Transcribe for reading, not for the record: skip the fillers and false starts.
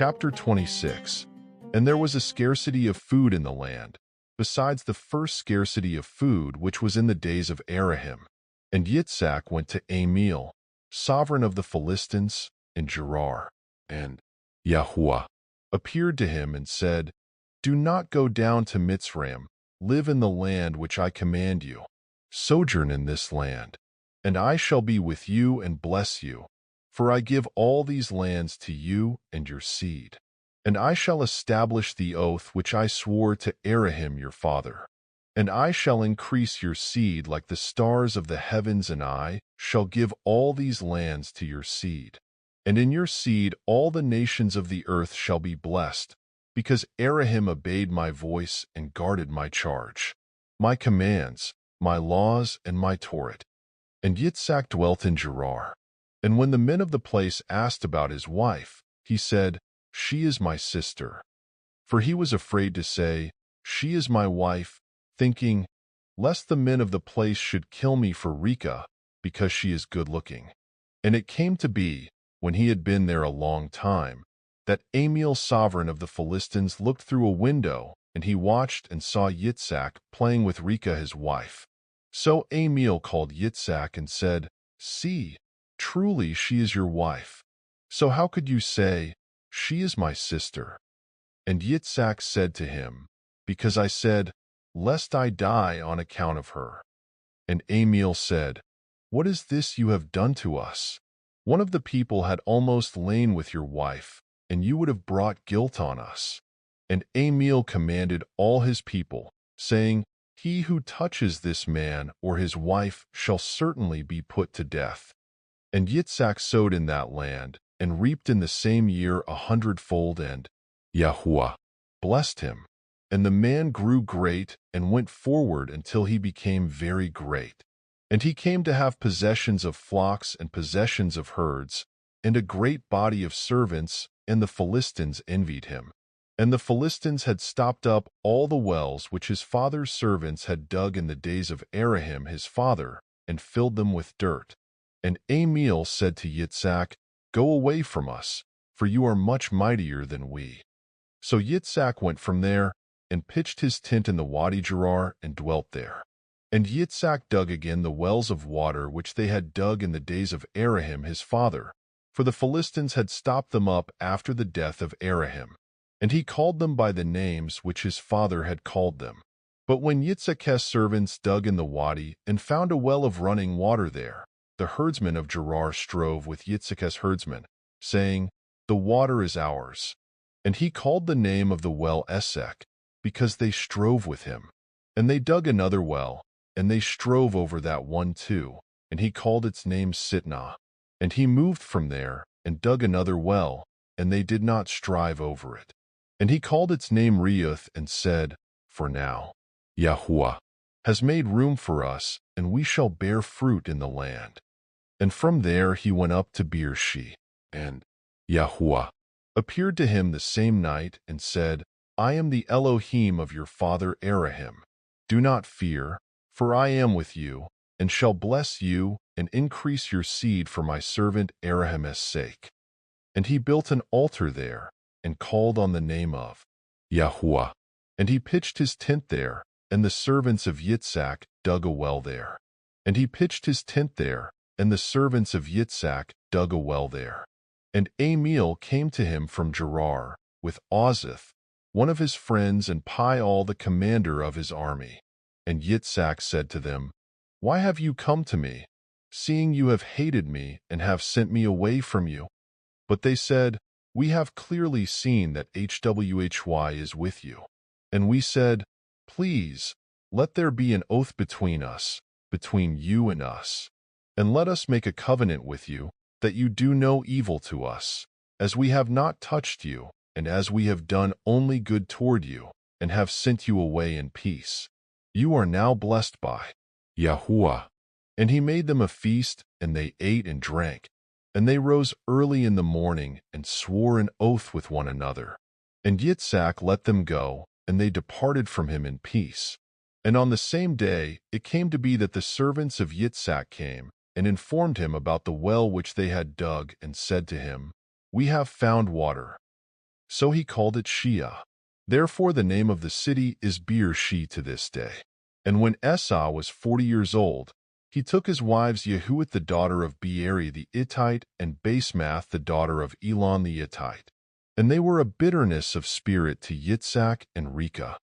Chapter 26. And there was a scarcity of food in the land, besides the first scarcity of food which was in the days of Elohim. And Yitzhak went to Amiel, sovereign of the Philistines, in Gerar. And YAHUAH appeared to him and said, Do not go down to Mitzrayim, live in the land which I command you. Sojourn in this land, and I shall be with you and bless you. For I give all these lands to you and your seed. And I shall establish the oath which I swore to Elohim your father. And I shall increase your seed like the stars of the heavens, and I shall give all these lands to your seed. And in your seed all the nations of the earth shall be blessed, because Elohim obeyed my voice and guarded my charge, my commands, my laws, and my Torah. And Yitzhak dwelt in Gerar. And when the men of the place asked about his wife, he said, She is my sister. For he was afraid to say, She is my wife, thinking, lest the men of the place should kill me for Rebekah, because she is good-looking. And it came to be, when he had been there a long time, that Amiel, sovereign of the Philistines, looked through a window, and he watched and saw Yitzhak playing with Rebekah his wife. So Amiel called Yitzhak and said, See, truly she is your wife. So how could you say, She is my sister? And Yitzhak said to him, Because I said, Lest I die on account of her. And Amiel said, What is this you have done to us? One of the people had almost lain with your wife, and you would have brought guilt on us. And Amiel commanded all his people, saying, He who touches this man or his wife shall certainly be put to death. And Yitzhak sowed in that land, and reaped in the same year 100-fold, and YAHUAH blessed him. And the man grew great, and went forward until he became very great. And he came to have possessions of flocks and possessions of herds, and a great body of servants, and the Philistines envied him. And the Philistines had stopped up all the wells which his father's servants had dug in the days of Elohim his father, and filled them with dirt. And Amiel said to Yitzhak, Go away from us, for you are much mightier than we. So Yitzhak went from there, and pitched his tent in the Wadi Gerar, and dwelt there. And Yitzhak dug again the wells of water which they had dug in the days of Elohim his father, for the Philistines had stopped them up after the death of Elohim. And he called them by the names which his father had called them. But when Yitzhak's servants dug in the wadi, and found a well of running water there, the herdsmen of Gerar strove with Yitzhak's herdsmen, saying, The water is ours. And he called the name of the well Esek, because they strove with him. And they dug another well, and they strove over that one too, and he called its name Sitnah. And he moved from there, and dug another well, and they did not strive over it. And he called its name Reuth, and said, For now, YAHUAH has made room for us, and we shall bear fruit in the land. And from there he went up to Bereshith. And YAHUAH appeared to him the same night, and said, I am the Elohim of your father Elohim. Do not fear, for I am with you, and shall bless you, and increase your seed for my servant Elohim's sake. And he built an altar there, and called on the name of YAHUAH. And he pitched his tent there, and the servants of Yitzhak dug a well there. And he pitched his tent there, and the servants of Yitzhak dug a well there. And Amiel came to him from Gerar, with Ozith, one of his friends, and Pial, the commander of his army. And Yitzhak said to them, Why have you come to me, seeing you have hated me, and have sent me away from you? But they said, We have clearly seen that YAHUAH is with you. And we said, Please, let there be an oath between us, between you and us. And let us make a covenant with you, that you do no evil to us, as we have not touched you, and as we have done only good toward you, and have sent you away in peace. You are now blessed by YAHUAH. And he made them a feast, and they ate and drank. And they rose early in the morning, and swore an oath with one another. And Yitzhak let them go, and they departed from him in peace. And on the same day it came to be that the servants of Yitzhak came, and informed him about the well which they had dug, and said to him, We have found water. So he called it Sheah. Therefore the name of the city is Bereshith to this day. And when Esau was 40 years old, he took his wives YAHUAH the daughter of Beeri the Hittite and Basemath the daughter of Elon the Hittite. And they were a bitterness of spirit to Yitzhak and Rebekah.